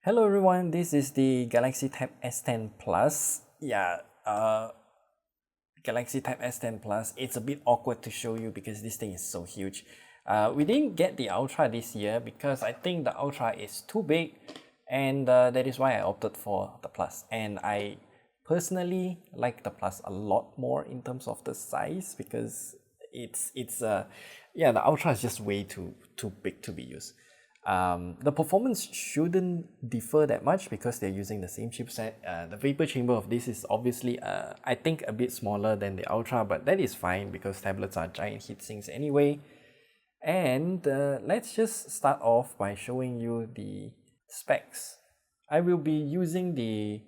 Hello everyone, this is the Galaxy Tab S10 Plus. Galaxy Tab S10 Plus. It's a bit awkward to show you because this thing is so huge. We didn't get the Ultra this year because I think the Ultra is too big, and that is why I opted for the Plus. And I personally like the Plus a lot more in terms of the size because the Ultra is just way too big to be used. The performance shouldn't differ that much because they're using the same chipset. The vapor chamber of this is obviously, I think, a bit smaller than the Ultra, but that is fine because tablets are giant heatsinks anyway. And let's just start off by showing you the specs. I will be using the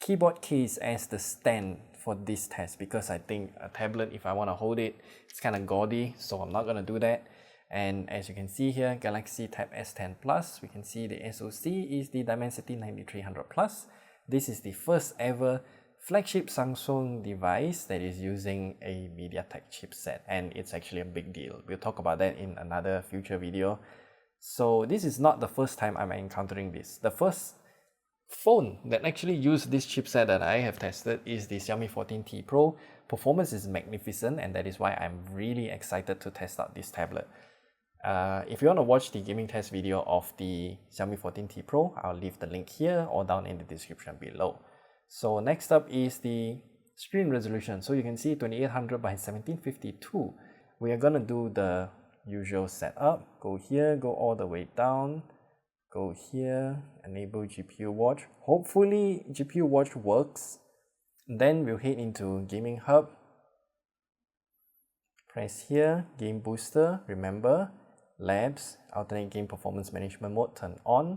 keyboard case as the stand for this test because I think a tablet, if I want to hold it, it's kind of gaudy, so I'm not going to do that. And as you can see here, Galaxy Tab S10 Plus, we can see the SoC is the Dimensity 9300 Plus. This is the first ever flagship Samsung device that is using a MediaTek chipset, and it's actually a big deal. We'll talk about that in another future video. So this is not the first time I'm encountering this. The first phone that actually used this chipset that I have tested is the Xiaomi 14T Pro. Performance is magnificent, and that is why I'm really excited to test out this tablet. If you want to watch the gaming test video of the Xiaomi 14T Pro, I'll leave the link here or down in the description below. So next up is the screen resolution. So you can see 2800 by 1752. We are gonna do the usual setup. Go here, go all the way down, go here, enable GPU watch. Hopefully GPU watch works. Then we'll head into gaming hub. Press here, game booster, remember, labs, alternate game performance management mode, turn on.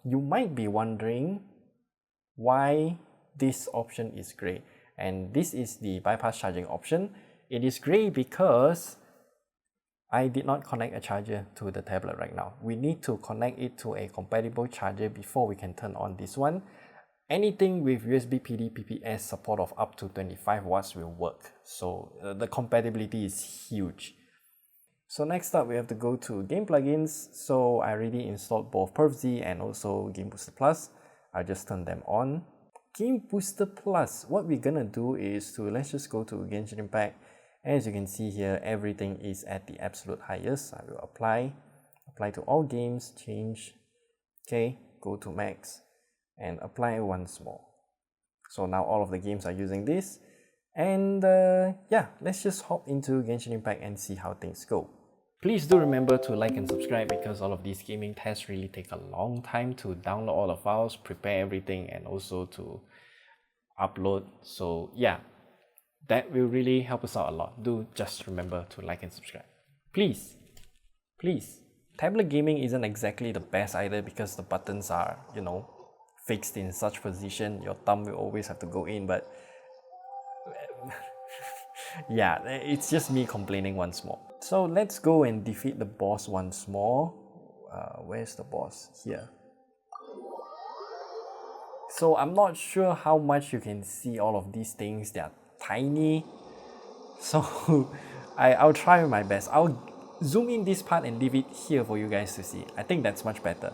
You might be wondering why this option is gray, and this is the bypass charging option. It is gray because I did not connect a charger to the tablet right now. We need to connect it to a compatible charger before we can turn on this one. Anything with USB PD PPS support of up to 25 watts will work. So the compatibility is huge. So next up, we have to go to game plugins. So I already installed both PerfZ and also Game Booster Plus. I'll just turn them on. Game Booster Plus, what we're gonna do is let's just go to Genshin Impact. As you can see here, everything is at the absolute highest. I will apply to all games, change, okay, go to max, and apply once more. So now all of the games are using this, and let's just hop into Genshin Impact and see how things go. Please do remember to like and subscribe because all of these gaming tests really take a long time to download all the files, prepare everything, and also to upload. So yeah, that will really help us out a lot. Do just remember to like and subscribe. Please. Tablet gaming isn't exactly the best either because the buttons are, fixed in such position. Your thumb will always have to go in, but yeah, it's just me complaining once more. So let's go and defeat the boss once more. Where's the boss? Here. So I'm not sure how much you can see all of these things. They are tiny. So I'll try my best. I'll zoom in this part and leave it here for you guys to see. I think that's much better.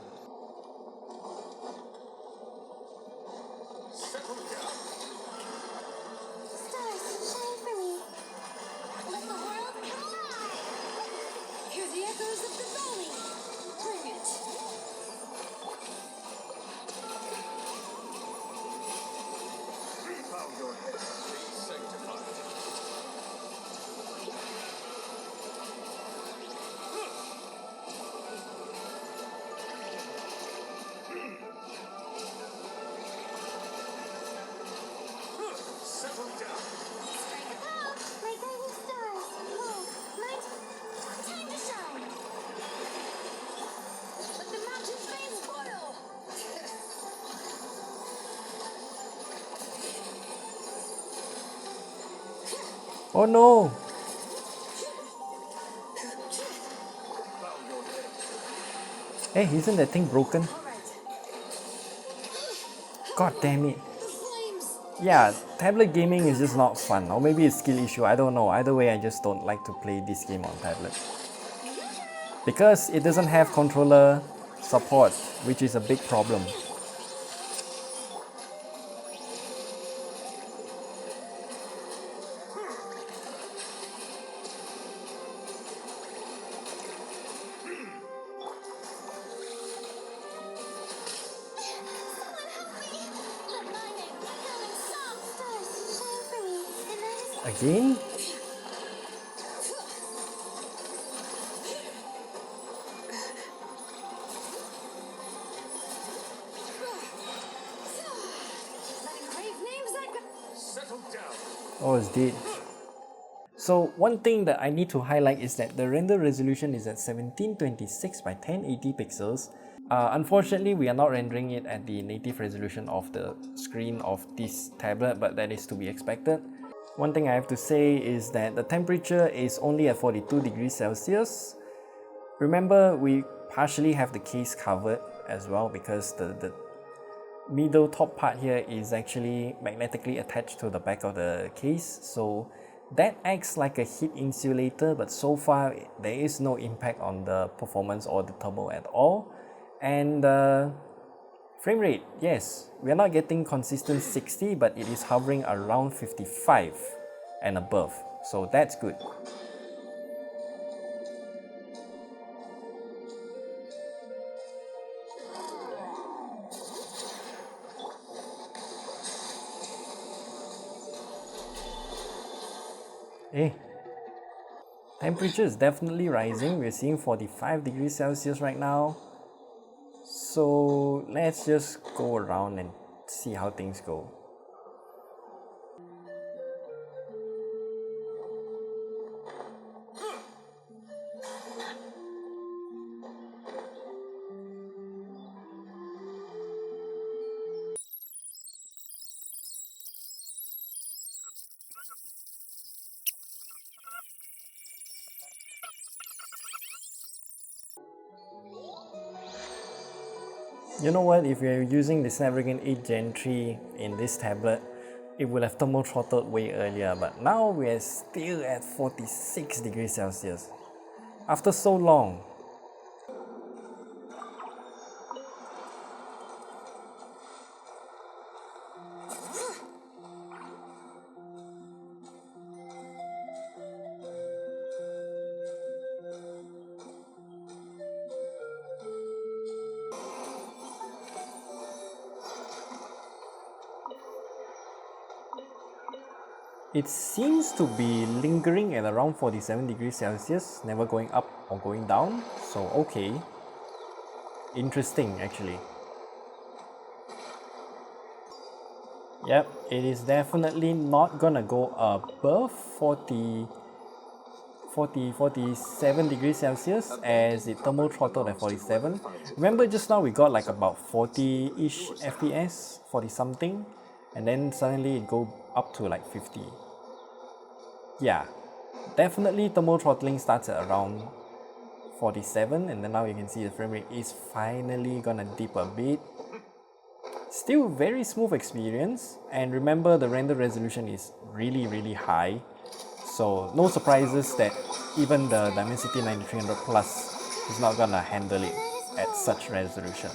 Oh no! Hey, isn't that thing broken? God damn it. Yeah, tablet gaming is just not fun, or maybe it's skill issue, I don't know. Either way, I just don't like to play this game on tablet. Because it doesn't have controller, support, which is a big problem. Again? Oh, it's dead. So one thing that I need to highlight is that the render resolution is at 1726 by 1080 pixels. Unfortunately, we are not rendering it at the native resolution of the screen of this tablet, but that is to be expected. One thing I have to say is that the temperature is only at 42 degrees Celsius. Remember, we partially have the case covered as well because the middle top part here is actually magnetically attached to the back of the case, so that acts like a heat insulator, but so far there is no impact on the performance or the thermal at all. And frame rate, yes, we are not getting consistent 60, but it is hovering around 55 and above, so that's good. Temperature is definitely rising. We're seeing 45 degrees Celsius right now. So let's just go around and see how things go. You know what, if you're using the Snapdragon 8 Gen 3 in this tablet, it would have thermal throttled way earlier, but now we're still at 46 degrees Celsius. After so long. It seems to be lingering at around 47 degrees Celsius, never going up or going down, so okay. Interesting actually. Yep, it is definitely not gonna go above 47 degrees Celsius as it thermal throttled at 47. Remember just now we got like about 40-ish FPS, 40 something, and then suddenly it go up to like 50. Yeah, definitely thermal throttling starts at around 47, and then now you can see the frame rate is finally gonna dip a bit. Still very smooth experience, and remember the render resolution is really high, so no surprises that even the Dimensity 9300 Plus is not gonna handle it at such resolution.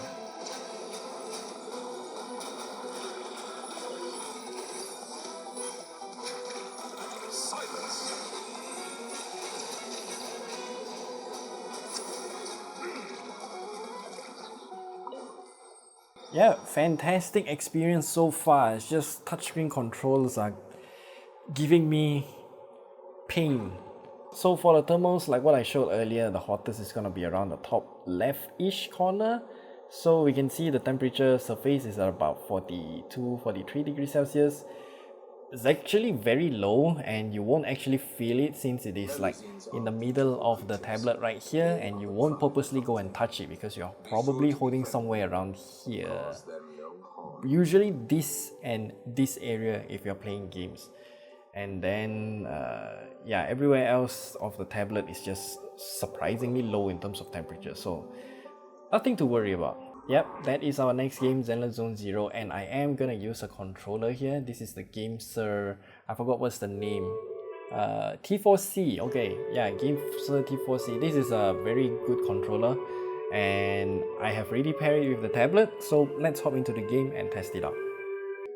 Yeah, fantastic experience so far. It's just touchscreen controls are giving me pain. So for the thermals, like what I showed earlier, the hottest is gonna be around the top left-ish corner. So we can see the temperature surface is at about 42, 43 degrees Celsius. It's actually very low and you won't actually feel it since it is like in the middle of the tablet right here, and you won't purposely go and touch it because you're probably holding somewhere around here. Usually this and this area if you're playing games. And then yeah, everywhere else of the tablet is just surprisingly low in terms of temperature, so nothing to worry about. Yep, that is our next game, Zenless Zone Zero, and I am gonna use a controller here. This is the GameSir, I forgot what's the name. T4C, okay, yeah, GameSir T4C. This is a very good controller. and I have already paired it with the tablet, so let's hop into the game and test it out.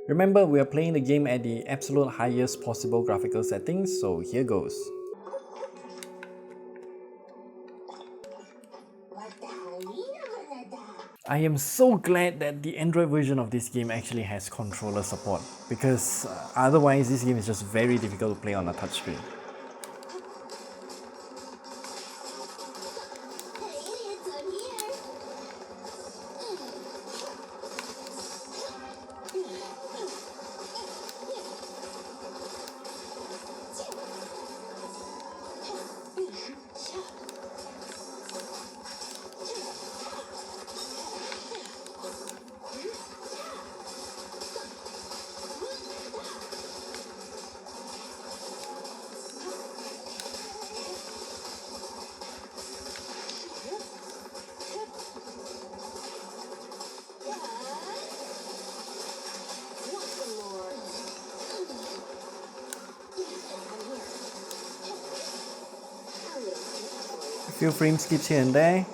Remember, we are playing the game at the absolute highest possible graphical settings, so here goes. I am so glad that the Android version of this game actually has controller support, because otherwise this game is just very difficult to play on a touchscreen. A few frame skips here and there.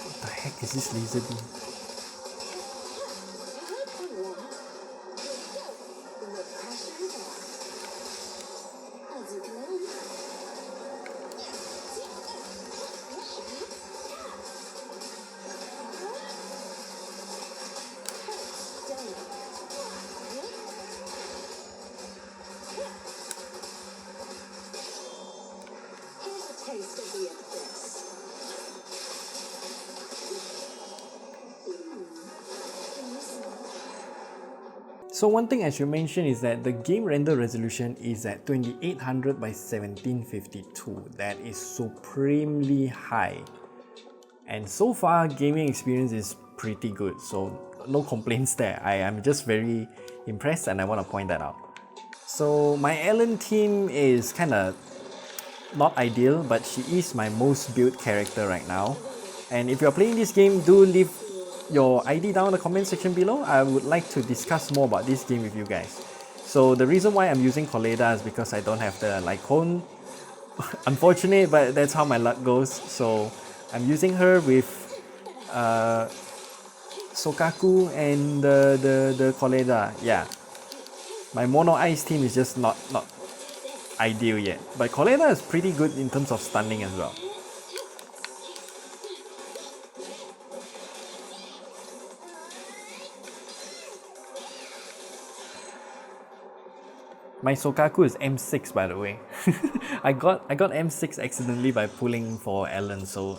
What the heck is this laser beam? So one thing I should mention is that the game render resolution is at 2800 by 1752. That is supremely high. And so far, gaming experience is pretty good, so no complaints there. I am just very impressed and I want to point that out. So my Ellen team is kinda not ideal, but she is my most built character right now. And if you're playing this game, do leave your ID down in the comment section below. I would like to discuss more about this game with you guys. So the reason why I'm using Coleda is because I don't have the Lycone. Unfortunate, but that's how my luck goes. So I'm using her with Sokaku and the Coleda. Yeah, my Mono Ice team is just not ideal yet. But Coleda is pretty good in terms of stunning as well. My Sokaku is M6 by the way. I got M6 accidentally by pulling for Ellen, so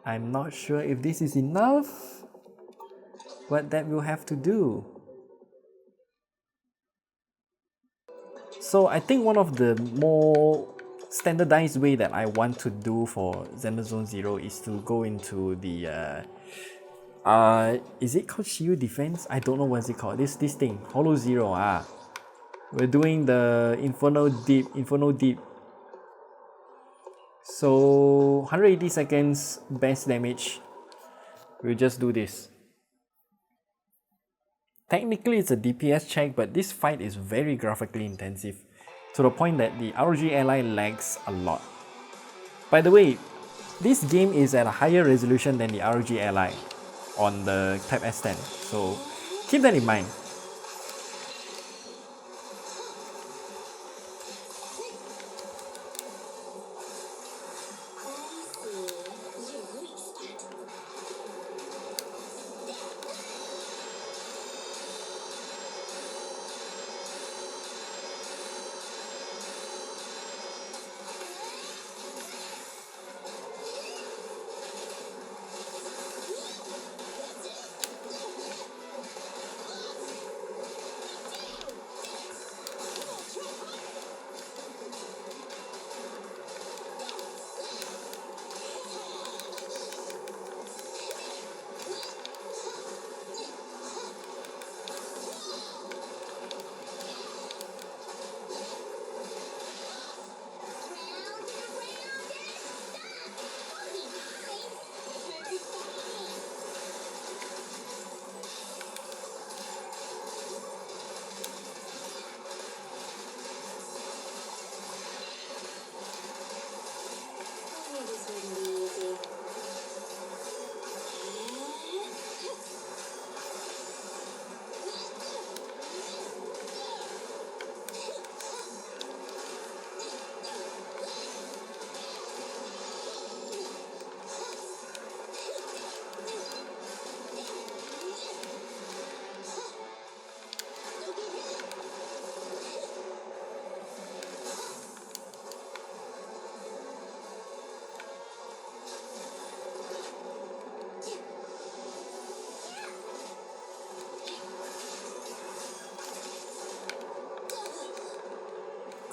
I'm not sure if this is enough, but that will have to do. So I think one of the more standardized way that I want to do for Zenless Zone Zero is to go into the is it called Shield Defense? I don't know what is it called. This thing, Hollow Zero. We're doing the Inferno Deep. So 180 seconds best damage. We'll just do this. Technically it's a DPS check, but this fight is very graphically intensive, to the point that the ROG Ally lags a lot. By the way, this game is at a higher resolution than the ROG Ally on the Tab S10, so keep that in mind.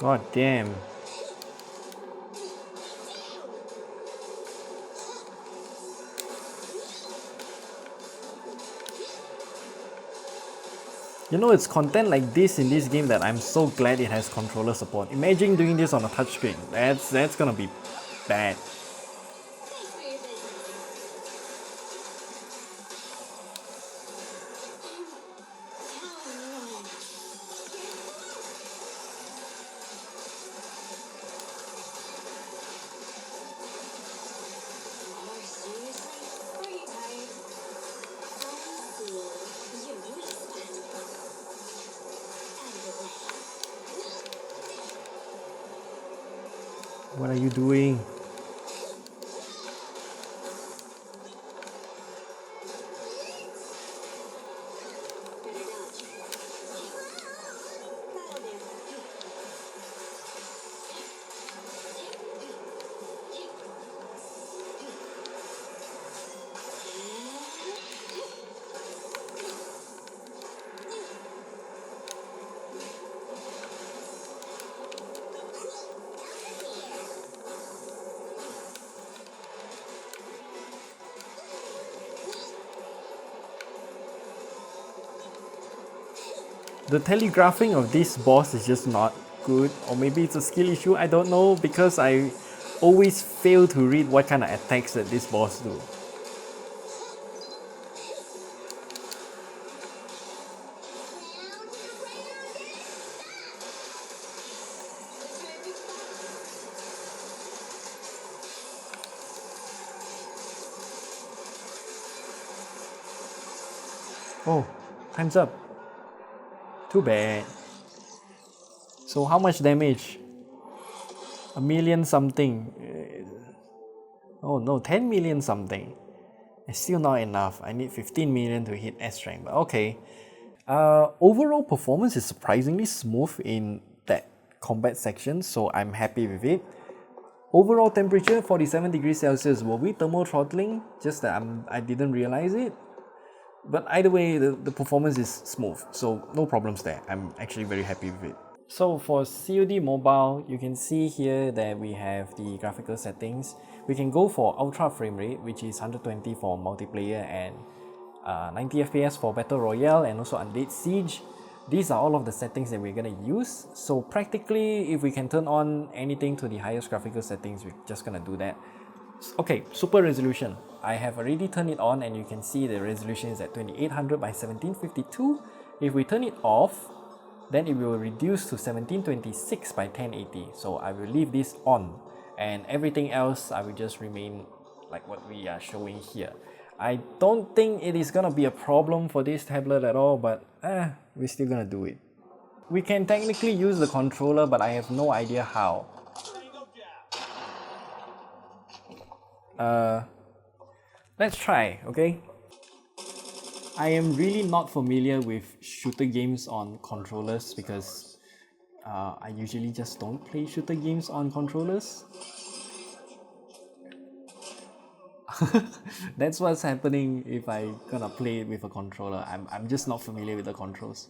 God damn. You know, it's content like this in this game that I'm so glad it has controller support. Imagine doing this on a touchscreen. That's gonna be bad. What are you doing? The telegraphing of this boss is just not good, or maybe it's a skill issue, I don't know, because I always fail to read what kind of attacks that this boss do. Oh, time's up. Too bad. So how much damage? A million something. Oh no, 10 million something. It's still not enough. I need 15 million to hit S rank, but okay. Overall performance is surprisingly smooth in that combat section, so I'm happy with it. Overall temperature 47 degrees Celsius. Were we thermal throttling? Just that I didn't realize it. But either way, the performance is smooth, so no problems there. I'm actually very happy with it. So for COD Mobile, you can see here that we have the graphical settings. We can go for ultra frame rate, which is 120 for multiplayer and 90 FPS for Battle Royale and also Undead Siege. These are all of the settings that we're gonna use. So practically, if we can turn on anything to the highest graphical settings, we're just gonna do that. Okay, super resolution. I have already turned it on and you can see the resolution is at 2800 by 1752. If we turn it off, then it will reduce to 1726 by 1080. So I will leave this on and everything else I will just remain like what we are showing here. I don't think it is gonna be a problem for this tablet at all, but we're still gonna do it. We can technically use the controller, but I have no idea how. Let's try, okay? I am really not familiar with shooter games on controllers because I usually just don't play shooter games on controllers. That's what's happening if I gonna play it with a controller. I'm just not familiar with the controls.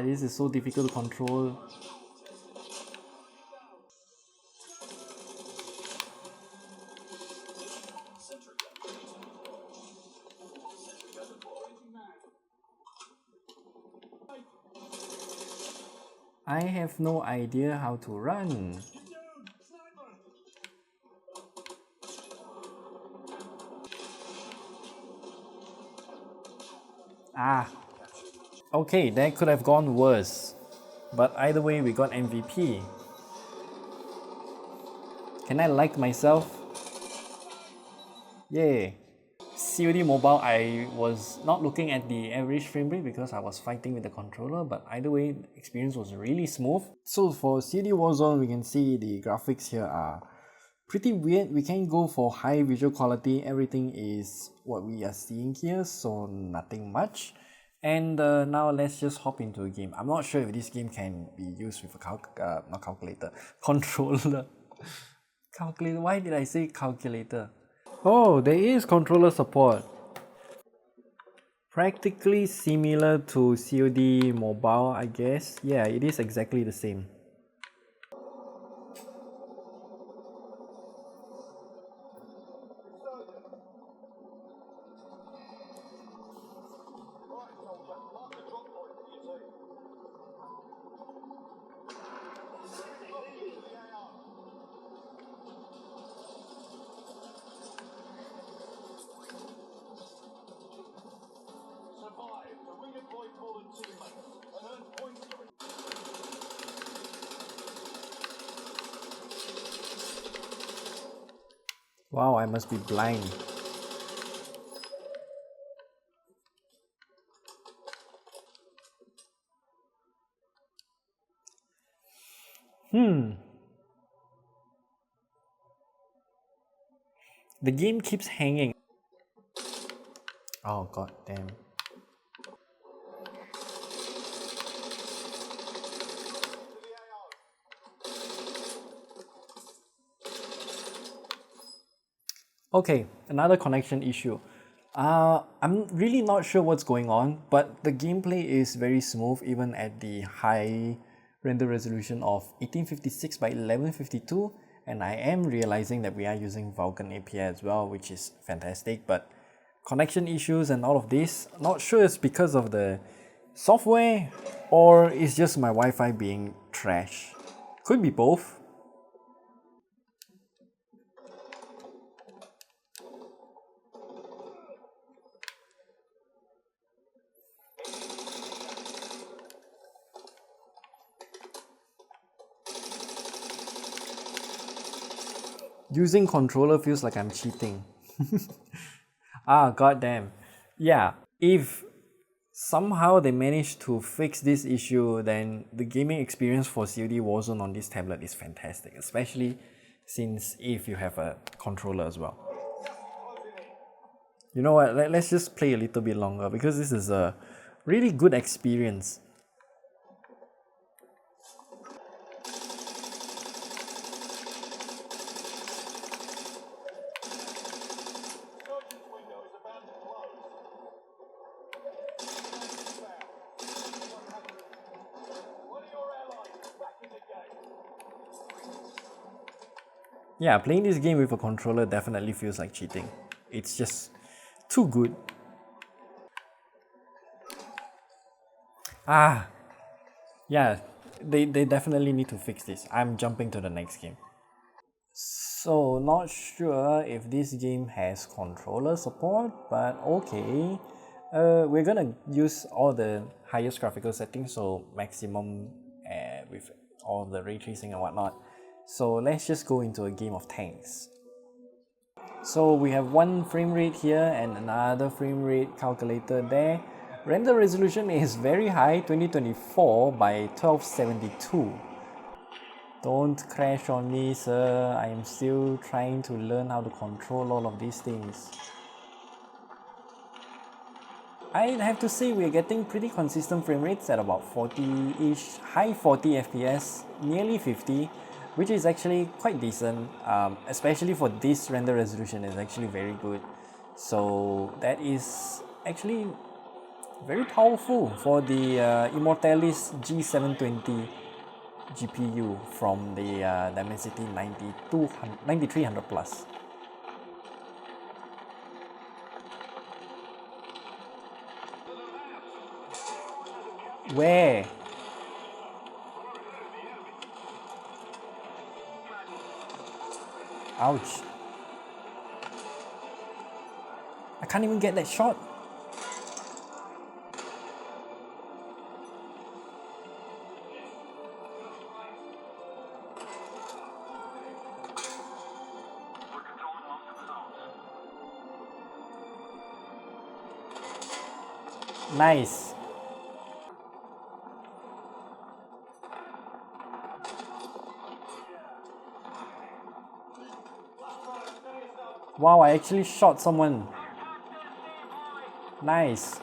This is so difficult to control. I have no idea how to run. Okay, that could have gone worse. But either way, we got MVP. Can I like myself? Yay. COD Mobile, I was not looking at the average frame rate because I was fighting with the controller, but either way, the experience was really smooth. So for COD Warzone, we can see the graphics here are pretty weird. We can go for high visual quality. Everything is what we are seeing here, so nothing much. And now let's just hop into a game. I'm not sure if this game can be used with a controller. Calculator, why did I say calculator? Oh, there is controller support. Practically similar to COD Mobile, I guess. Yeah, it is exactly the same. Wow, I must be blind. The game keeps hanging. Oh god damn. Okay, another connection issue. I'm really not sure what's going on, but the gameplay is very smooth even at the high render resolution of 1856 by 1152, and I am realizing that we are using Vulkan API as well, which is fantastic, but connection issues and all of this, not sure it's because of the software or it's just my Wi-Fi being trash. Could be both. Using controller feels like I'm cheating. Ah, goddamn. Yeah, if somehow they manage to fix this issue, then the gaming experience for COD Warzone on this tablet is fantastic, especially since if you have a controller as well. You know what, let's just play a little bit longer because this is a really good experience. Yeah, playing this game with a controller definitely feels like cheating. It's just too good. Ah, yeah, they definitely need to fix this. I'm jumping to the next game. So, not sure if this game has controller support, but okay. We're gonna use all the highest graphical settings, so maximum with all the ray tracing and whatnot. So let's just go into a game of tanks. So we have one frame rate here and another frame rate calculator there. Render resolution is very high, 2024 by 1272. Don't crash on me, sir. I am still trying to learn how to control all of these things. I have to say we're getting pretty consistent frame rates at about 40-ish, high 40 FPS, nearly 50, which is actually quite decent, especially for this render resolution is actually very good. So that is actually very powerful for the Immortalis G720 GPU from the Dimensity 9300 Plus. Where? Ouch. I can't even get that shot. Nice. Wow, I actually shot someone. Nice.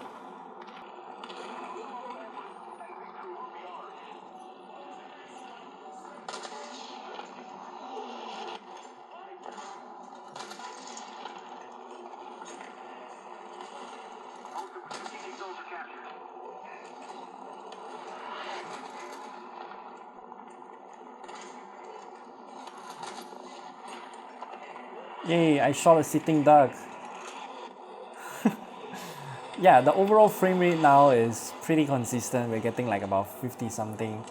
Yay, I shot a sitting duck. Yeah, the overall frame rate now is pretty consistent. We're getting like about 50 something.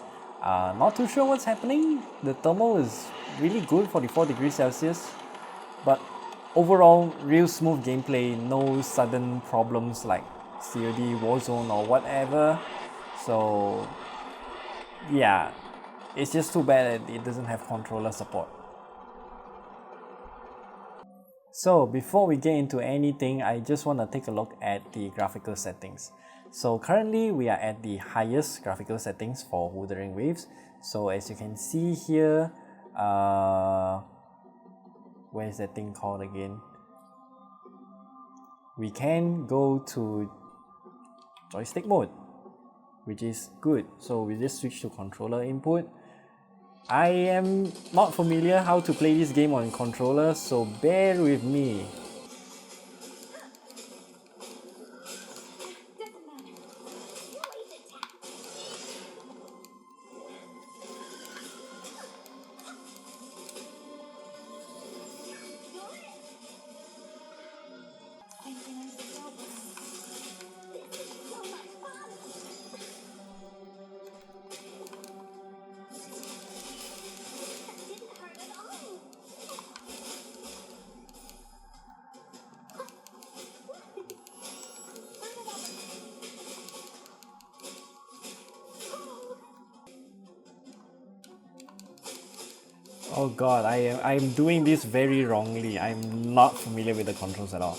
Not too sure what's happening. The thermal is really good, 44 degrees Celsius. But overall, real smooth gameplay, no sudden problems like COD Warzone or whatever. So yeah, it's just too bad that it doesn't have controller support. So before we get into anything, I just want to take a look at the graphical settings. So currently we are at the highest graphical settings for Wuthering Waves. So as you can see here, where's that thing called again? We can go to joystick mode, which is good. So we just switch to controller input. I am not familiar how to play this game on controller, so bear with me. Oh god, I'm doing this very wrongly. I'm not familiar with the controls at all.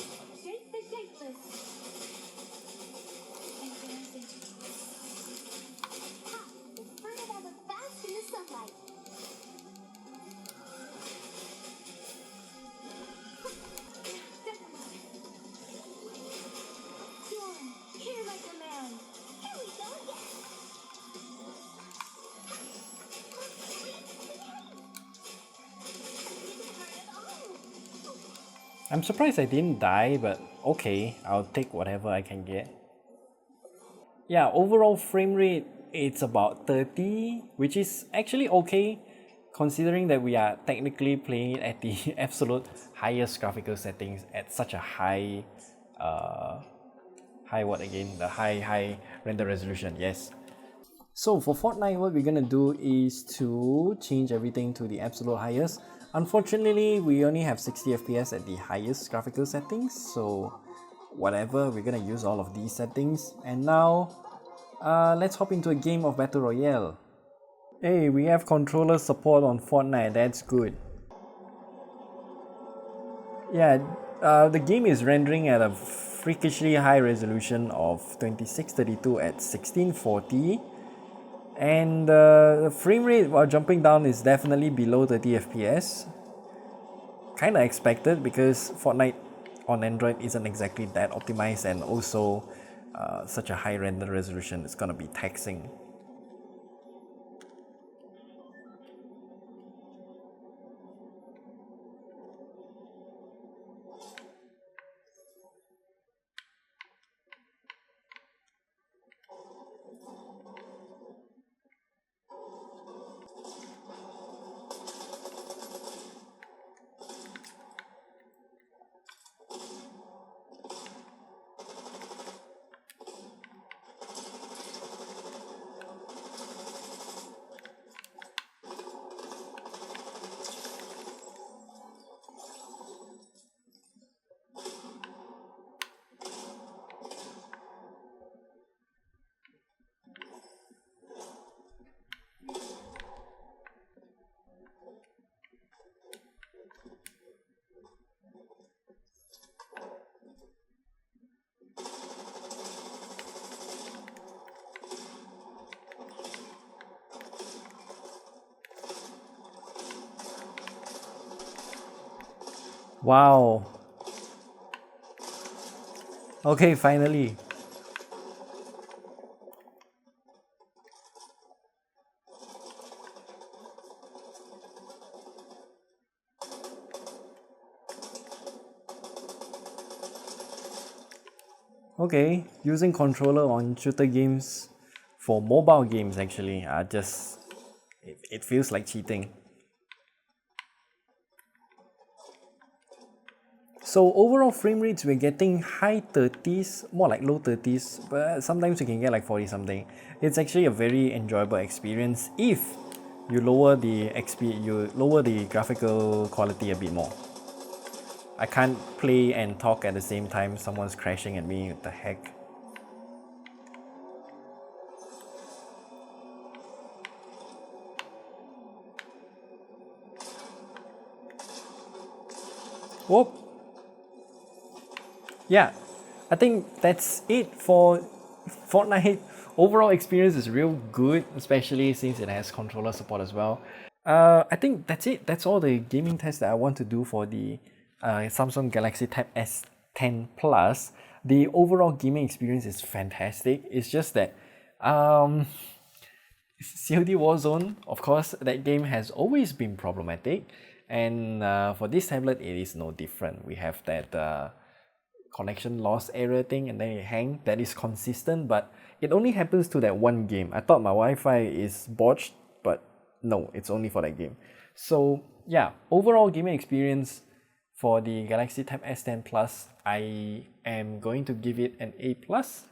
I'm surprised I didn't die, but okay, I'll take whatever I can get. Yeah, overall frame rate, it's about 30, which is actually okay, considering that we are technically playing it at the absolute highest graphical settings at such a high, high what again? The high render resolution, yes. So for Fortnite, what we're gonna do is to change everything to the absolute highest. Unfortunately, we only have 60 FPS at the highest graphical settings, so whatever, we're gonna use all of these settings. And now, let's hop into a game of Battle Royale. Hey, we have controller support on Fortnite, that's good. Yeah, the game is rendering at a freakishly high resolution of 2632 at 1640. And the frame rate while jumping down is definitely below 30 FPS. Kinda expected because Fortnite on Android isn't exactly that optimized, and also such a high render resolution is gonna be taxing. Wow. Okay, finally. Okay, using controller on shooter games for mobile games actually are just, it feels like cheating. So overall frame rates, we're getting high 30s, more like low 30s, but sometimes you can get like 40 something. It's actually a very enjoyable experience if you lower the graphical quality a bit more. I can't play and talk at the same time. Someone's crashing at me. What the heck? Whoop. Yeah, I think that's it for Fortnite. Overall experience is real good, especially since it has controller support as well. I think that's it. That's all the gaming tests that I want to do for the Samsung Galaxy Tab S10 Plus. The overall gaming experience is fantastic. It's just that COD Warzone, of course, that game has always been problematic, and for this tablet, it is no different. We have that connection loss error thing, and then it hang. That is consistent, but it only happens to that one game. I thought my Wi-Fi is botched, but no, it's only for that game. So yeah, overall gaming experience for the Galaxy Tab S10 Plus, I am going to give it an A+,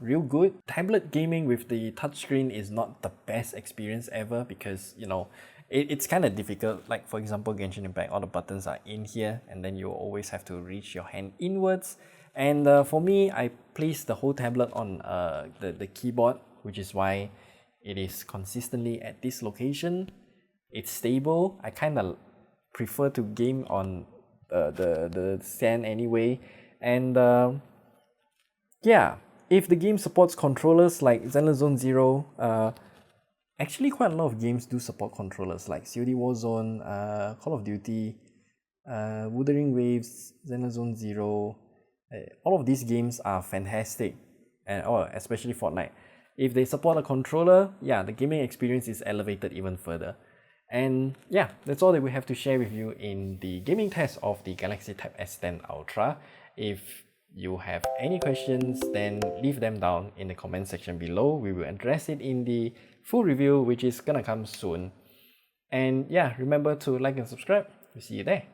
real good. Tablet gaming with the touchscreen is not the best experience ever because, you know, it's kind of difficult. Like for example, Genshin Impact, all the buttons are in here and then you always have to reach your hand inwards. And for me, I placed the whole tablet on the keyboard, which is why it is consistently at this location. It's stable. I kind of prefer to game on the stand anyway. And yeah, if the game supports controllers like Zenless Zone Zero, actually quite a lot of games do support controllers like COD Warzone, Call of Duty, Wuthering Waves, Zenless Zone Zero. All of these games are fantastic, and especially Fortnite. If they support a controller, yeah, the gaming experience is elevated even further. And yeah, that's all that we have to share with you in the gaming test of the Galaxy Tab S10 Ultra. If you have any questions, then leave them down in the comment section below. We will address it in the full review, which is gonna come soon. And yeah, remember to like and subscribe. We'll see you there.